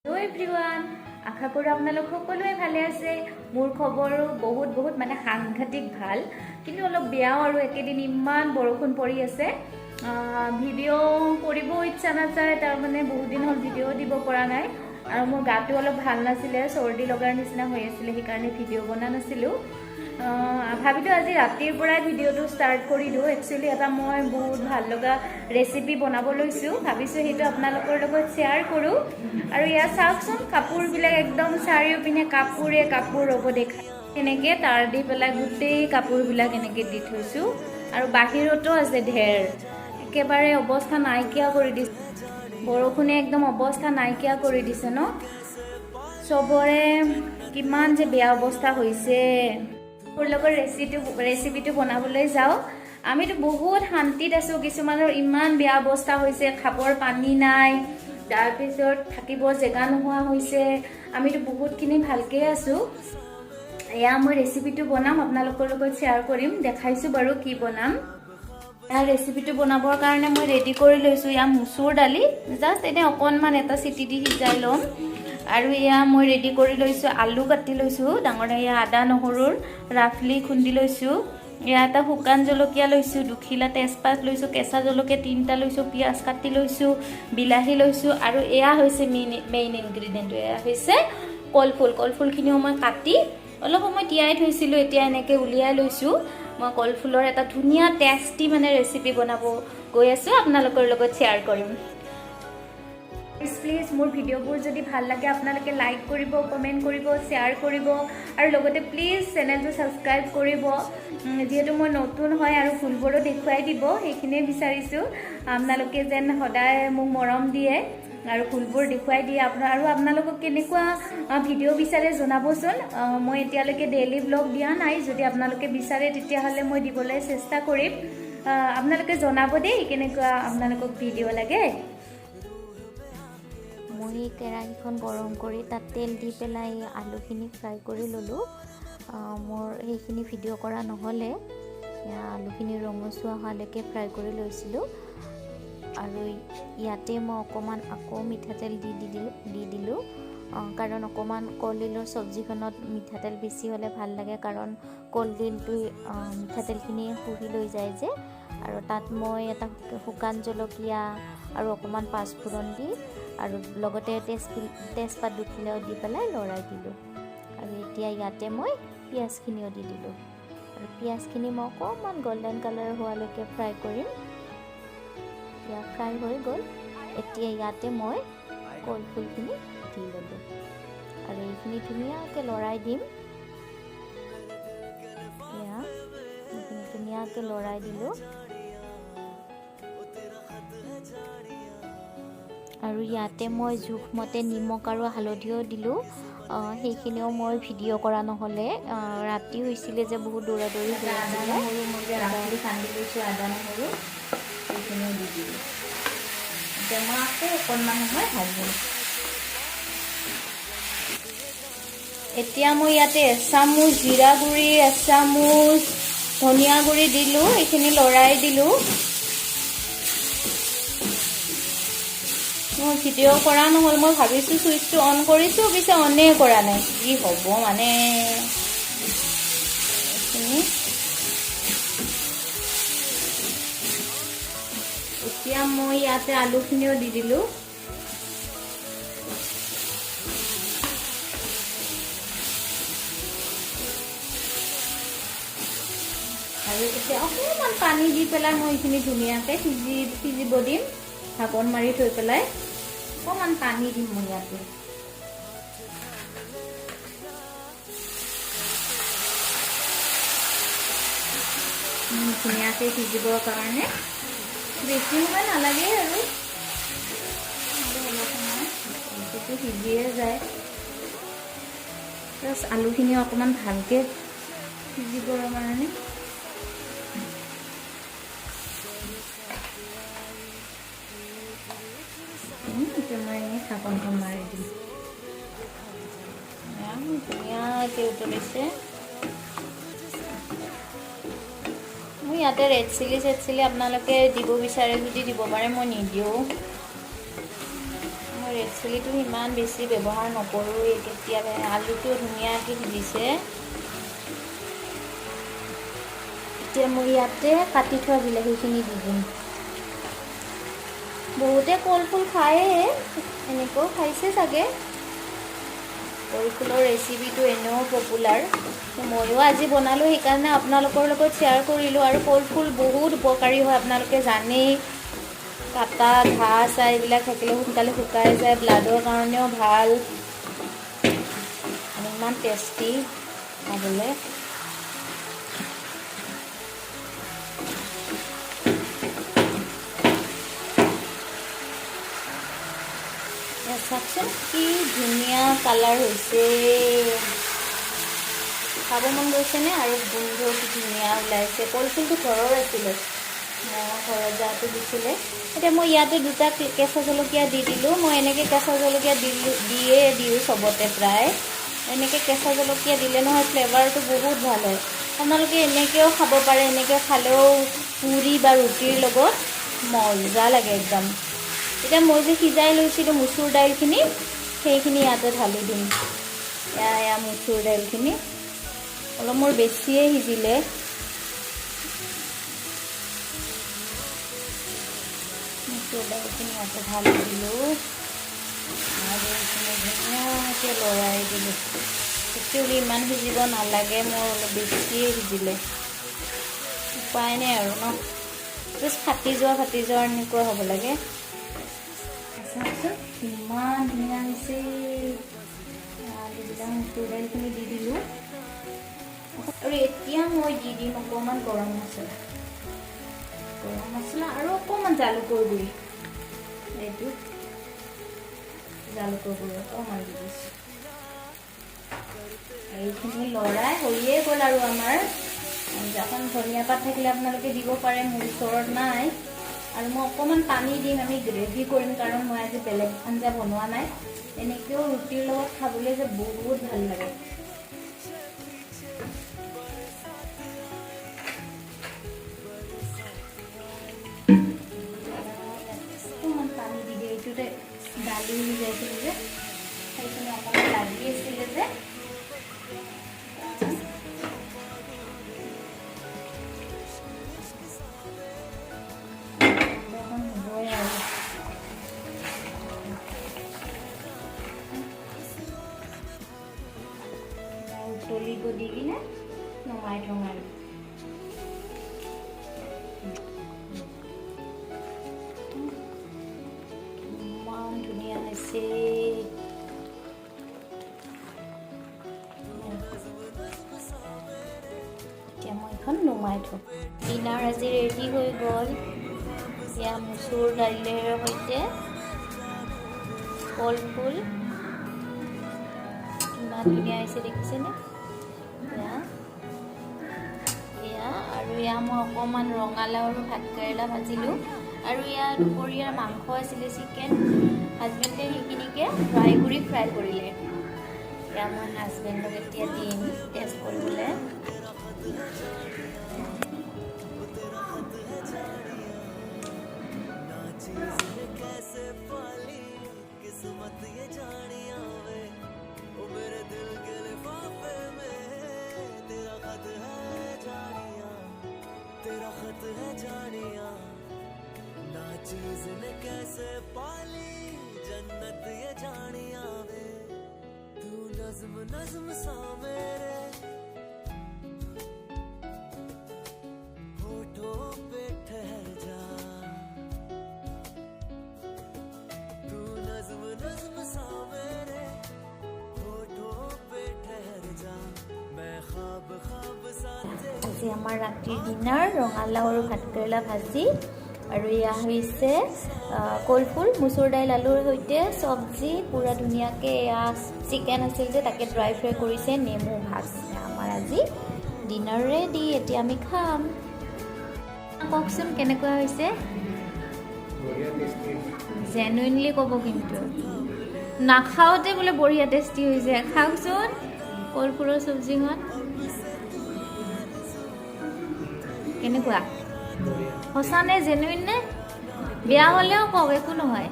Hello everyone आशा करूँ आपनालोक सकलोए भाले आछे मोर खबरो बहुत माने सांघातिक भाल किन्तु अलप बेयाओ आरो एकेदिन इमान बरखुण परि आछे भिडिओ करिबो इच्छा नाजाय तार माने बहुत दिन हल भिडिओ दिब পৰা নাই आरो मोर गाটো अलप ভাল नाছিলে सर्दी लगार निचिना হৈ আছিল हे कारणे भिडिओ बना नासिलो भाबिलो আজি रातिर पराय भिडिओটো स्टार्ट কৰি দিও एक्चुअली এটা মই বহুত ভাল লগা ৰেচিপি বনাব লৈছো ভাবিছো হেতু আপোনালোকৰ লগত শেয়াৰ কৰো আৰু ইয়া চাওকচোন কাপোৰ বিলাক একদম চাৰিও পিনে কাপোৰে কাপোৰ ৰব দেখা এনেকে তাৰ দি পেলাই গুটেই কাপোৰ বিলাক এনেকে দি থৈছো আৰু বাহিৰতো আছে ঢেৰ একেবাৰে অৱস্থা নাইকিয়া কৰি দিছে বৰখুনে একদম অৱস্থা নাইকিয়া কৰি দিছে ন সবৰে কিমান যে বেয়া অৱস্থা হৈছে মোৰ লগৰ ৰেচিপিটো বনাবলৈ যাও আমিতো বহুত শান্তিত আছো কিছুমানৰ ইমান বেয়া অৱস্থা হৈছে খাবৰ পানী নাই তাৰ পিছত থাকিব জেগা নোহোৱা হৈছে আমিতো বহুতখিনি ভালকে আছো এয়া মই ৰেচিপিটো বনাম আপোনালোকৰ লগত শেয়াৰ কৰিম দেখাইছো বাৰু কি বনাম या रेसिपिটো বনাবৰ কাৰণে মই ৰেডি কৰি লৈছো ইয়া মুসুৰ দালি জাস্ট এনে অকনমান এটা সিটি দি সিজাই লম আৰু ইয়া মই ৰেডি কৰি লৈছো আলু কাটি লৈছো ডাঙৰ ইয়া আদা নহৰুৰ ৰাফলি খুন্দি লৈছো ইয়া এটা শুকান জলকীয়া লৈছো দুখিলা তেজপাত লৈছো কেঁচা জলকীয়া তিনটা লৈছো পিয়াজ কাটি লৈছো বিলাহী লৈছো আৰু এয়া হৈছে মেইন ইনগ্ৰেডিয়েন্ট এয়া হৈছে কলফুলখিনিও মই কাটি অলপ সময় তিয়াই থৈছিলো এতিয়া এনেকে উলিয়াই লৈছো মই কলফুলৰ এটা ধুনিয়া টেস্টি মানে ৰেচিপি বনাব গৈ আছো আপোনালোকৰ লগত শেয়াৰ কৰিম প্লিজ মোৰ ভিডিঅ'বোৰ যদি ভাল লাগে আপোনালোকে লাইক কৰিব কমেন্ট কৰিব শেয়াৰ কৰিব আৰু লগতে প্লিজ চেনেলটো সাবস্ক্ৰাইব কৰিব যেহেতু মই নতুন হয় আৰু ফুলবোৰো দেখুৱাই দিব এইখিনি বিচাৰিছো আপোনালোকে যেন সদায় মোক মৰম দিয়ে আৰু ফুলবোৰ দেখুৱাই দিয়ে আৰু আপোনালোকক কেনেকুৱা ভিডিও বিচাৰে জনাবচোন মই এতিয়ালৈকে ডেইলি ব্লগ দিয়া নাই যদি আপোনালোকে বিচাৰে তেতিয়া হলে মই দিবলৈ চেষ্টা কৰিম আপোনালোকে জনাব দেই কেনেকুৱা আপোনালোকক ভিডিও লাগে মই কেৰাহীখন গৰম কৰি তাত তেল দি পেলাই আলুখিনি ফ্ৰাই কৰি ললো মোৰ এইখিনি ভিডিও কৰা নহলে আলুখিনি ৰঙচুৱা হোৱালৈকে ফ্ৰাই কৰি লৈছিলো আৰু ইয়াতে মই অকমান আকৌ মিঠাতেল দি দিলো কাৰণ অকমান কলডিলৰ সবজিখনত মিঠাতেল বেছি হলে ভাল লাগে কাৰণ কলডিলটো মিঠাতেলখিনি শুহি লৈ যায় যে আৰু তাত মই এটা শুকান জলকীয়া আৰু অকমান পাঁচফোৰণ দি আৰু লগতে তেজপাত দুখিলাও দি পেলাই লৰাই দিলো আৰু এতিয়া ইয়াতে মই পিয়াজখিনিও দি দিলো আৰু পিয়াজখিনি মই অকমান গোল্ডেন কালাৰ হোৱালৈকে ফ্ৰাই কৰিম या फ्राई হৈ গল এতিয়া ইয়াতে মই কলফুলখিনি দি ললো আৰু এইখিনি ধুনিয়াকৈ লৰাই দিম ইয়া ধুনিয়াকৈ লৰাই দিলো আৰু ইয়াতে মই জুখমতে নিমখ আৰু হালধিও দিলো সেইখিনিও মই ভিডিও কৰা নহলে ৰাতি হৈছিলে যে বহুত দৌৰা-দৌৰি হৈ আছিল নহৰু মই ৰাতি খান্দি লৈছো আদা নহৰু এইখিনিও দি দিলো এতিয়া মই আকৌ অকণমান সময় ভাজিম এতিয়া মই ইয়াতে এচামুচ জিৰা গুড়ি এচামুচ ধনিয়া গুড়ি দিলো এইখিনি লৰাই দিলো মই ভিডিও কৰা নহল মই ভাবিছো সুইচটো অন কৰিছো পিছে অনে কৰা নাই কি হ'ব মানে এইখিনি এতিয়া মই ইয়াতে আলুখিনিও দি দিলো আৰু এতিয়া অকণমান পানী দি পেলাই মই এইখিনি ধুনীয়াকৈ সিজিব দিম ঢাকন মাৰি থৈ পেলাই অকণমান পানী দিম মই ইয়াতে ধুনীয়াকৈ সিজিবৰ কাৰণে বেছি সময় নালাগে আৰু অলপ সময় সিজিয়ে যায় প্লাছ আলুখিনি অকণমান ভালকৈ সিজিবৰ কাৰণে এতিয়া মই এনেই ঢাকনখন মাৰি দিম ধুনীয়াকৈ উতলিছে মই ইয়াতে ৰেড চিলি আপোনালোকে দিব বিচাৰে যদি দিব পাৰে মই নিদিও ৰেড চিলিটো ইমান বেছি ব্যৱহাৰ নকৰোঁ, কেতিয়াবা আলুটো ধুনীয়াকৈ সিজিছে। এতিয়া মই ইয়াতে কাটি থোৱা বিলাহীখিনি দি দিম। বহুতে কলফুল খায়ে, এনেকৈও খাইছে চাগে। কলফুলৰ ৰেচিপিটো এনেও পপুলাৰ, ময়ো আজি বনালোঁ, সেইকাৰণে আপোনালোকৰ লগত শ্বেয়াৰ কৰিলোঁ। আৰু কলফুল বহুত উপকাৰী হয়, আপোনালোকে জানেই। কাটা ঘাঁ চাহ এইবিলাক থাকিলে সোনকালে শুকাই যায়, ব্লাডৰ কাৰণেও ভাল, ইমান টেষ্টি খাবলৈ। চাওকচোন কি ধুনীয়া কালাৰ হৈছে, খাব মন গৈছেনে? আৰু গোন্ধটো ধুনীয়া ওলাইছে। কলফুলটো ঘৰৰ আছিলে, ঘৰত যাওঁতে দিছিলে। এতিয়া মই ইয়াতে দুটা কেঁচা জলকীয়া দি দিলোঁ। মই এনেকৈ কেঁচা জলকীয়া দিওঁ চবতে প্ৰায়। এনেকৈ কেঁচা জলকীয়া দিলে নহয় ফ্লেভাৰটো বহুত ভাল হয়। আপোনালোকে এনেকৈও খাব পাৰে, এনেকৈ খালেও পুৰি বা ৰুটিৰ লগত মজা লাগে একদম। এতিয়া মই যে সিজাই লৈছিলোঁ মচুৰ দাইলখিনি, সেইখিনি ইয়াতে ঢালি দিম। এয়া মচুৰ দাইলখিনি অলপ মোৰ বেছিয়ে সিজিলে। মচুৰ দাইলখিনি ইয়াতে ঢালি দিলোঁ আৰু এইখিনি ধুনীয়াকৈ লৰাই দিলোঁ। একচুৱেলি ইমান সিজিব নালাগে, মোৰ অলপ বেছিয়ে সিজিলে। উপায় নাই আৰু ন, জাষ্ট ফাটি যোৱা এনেকুৱা হ'ব লাগে। ইমান ধুনীয়া হৈছে। মচুৰ দাইলখিনি দি দিলোঁ আৰু এতিয়া মই দি দিম অকণমান গৰম মছলা আৰু অকণমান জালুকৰ গুড়ি। এইটো জালুকৰ গুড়ি অকণমান দি দিছোঁ। এইখিনি লৰাই হৈয়ে গ'ল আৰু আমাৰ এখন ধনিয়া পাত থাকিলে আপোনালোকে দিব পাৰে, মোৰ ওচৰত নাই। আৰু মই অকণমান পানী দিম, আমি গ্ৰেভি কৰিম, কাৰণ মই আজি বেলেগ আঞ্জা বনোৱা নাই। এনেকৈও ৰুটিৰ লগত খাবলৈ যে বহুত ভাল লাগে। অকণমান পানী দি দিয়ে, এইটোতে দালি সিজাইছিলোঁ যে, সেইখিনি অকণমান লাগি আছিলে যে। উতলিব দি কিনে নমাই থওঁ আৰু। ইমান ধুনীয়া হৈছে। এতিয়া মই এখন নমাই থওঁ। ডিনাৰ আজি ৰেডি হৈ গ'ল। এতিয়া মচুৰ দাইলেৰ সৈতে কলফুল ইমান ধুনীয়া হৈছে, দেখিছেনে? আৰু এয়া মই অকণমান ৰঙালাও আৰু ভাতকেৰেলা ভাজিলোঁ। আৰু এয়া দুপৰীয়াৰ মাংস আছিলে, চিকেন। হাজবেণ্ডে সেইখিনিকে ফ্ৰাই কৰিলে। এয়া মই হাজবেণ্ডক এতিয়া দিম টেষ্ট কৰিবলৈ। तेरा खत है जानिया ना चीज ने कैसे पाली जन्नत ये जानिया वे तू नज्म नज्म सा मेरे होठों पे ठहर जा तू नज्म नज्म सा मेरे होठों पे ठहर जा मैं ख्वाब ख्वाब सा আজি আমাৰ ৰাতিৰ ডিনাৰ ৰঙালাও আৰু ভাতকেৰেলা ভাজি, আৰু এয়া হৈছে কলফুল মচুৰ দাইল আলুৰ সৈতে চব্জি। পুৰা ধুনীয়াকৈ এয়া চিকেন আছিল যে, তাকে ড্ৰাই ফ্ৰাই কৰিছে, নেমু ভাজ। আমাৰ আজি ডিনাৰ ৰেডি, এতিয়া আমি খাম। কওকচোন কেনেকুৱা হৈছে? জেনুইনলি ক'ব, কিন্তু নাখাওঁতে বোলে বঢ়িয়া টেষ্টি হৈছে। খাওকচোন কলফুলৰ চব্জিখন কেনেকুৱা, সঁচা নে জেনুইন নে? বেয়া হ'লেও কওক, একো নহয়।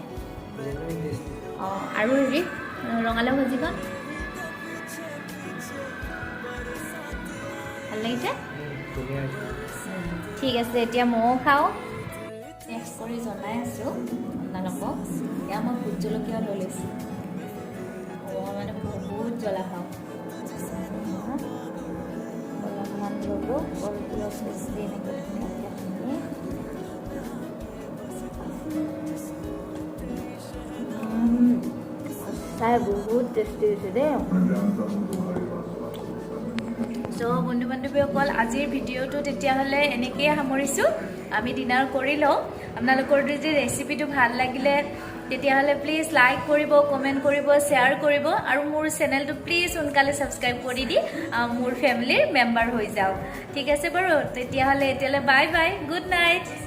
আৰু হেৰি ৰঙালাও ভাজিখন ভাল লাগিছে ঠিক আছে এতিয়া ময়ো খাওঁ টেষ্ট কৰি জনাই আছোঁ আপোনালোকক এতিয়া মই ভোট জলকীয়া লৈ লৈছোঁ মই মানে বহুত জ্বলা খাওঁ অলপমান ল'লোঁ অলপ বেছি এনেকৈ চাই বহুত টেষ্টি হৈছে দেই চ' বন্ধু বান্ধৱীসকল আজিৰ ভিডিঅ'টো তেতিয়াহ'লে এনেকৈয়ে সামৰিছোঁ আমি ডিনাৰ কৰি লওঁ আপোনালোকৰ যদি ৰেচিপিটো ভাল লাগিলে তেতিয়াহ'লে প্লিজ লাইক কৰিব কমেণ্ট কৰিব শ্বেয়াৰ কৰিব আৰু মোৰ চেনেলটো প্লিজ সোনকালে ছাবস্ক্ৰাইব কৰি দি মোৰ ফেমিলিৰ মেম্বাৰ হৈ যাওক ঠিক আছে বাৰু তেতিয়াহ'লে এতিয়ালৈ বাই বাই গুড নাইট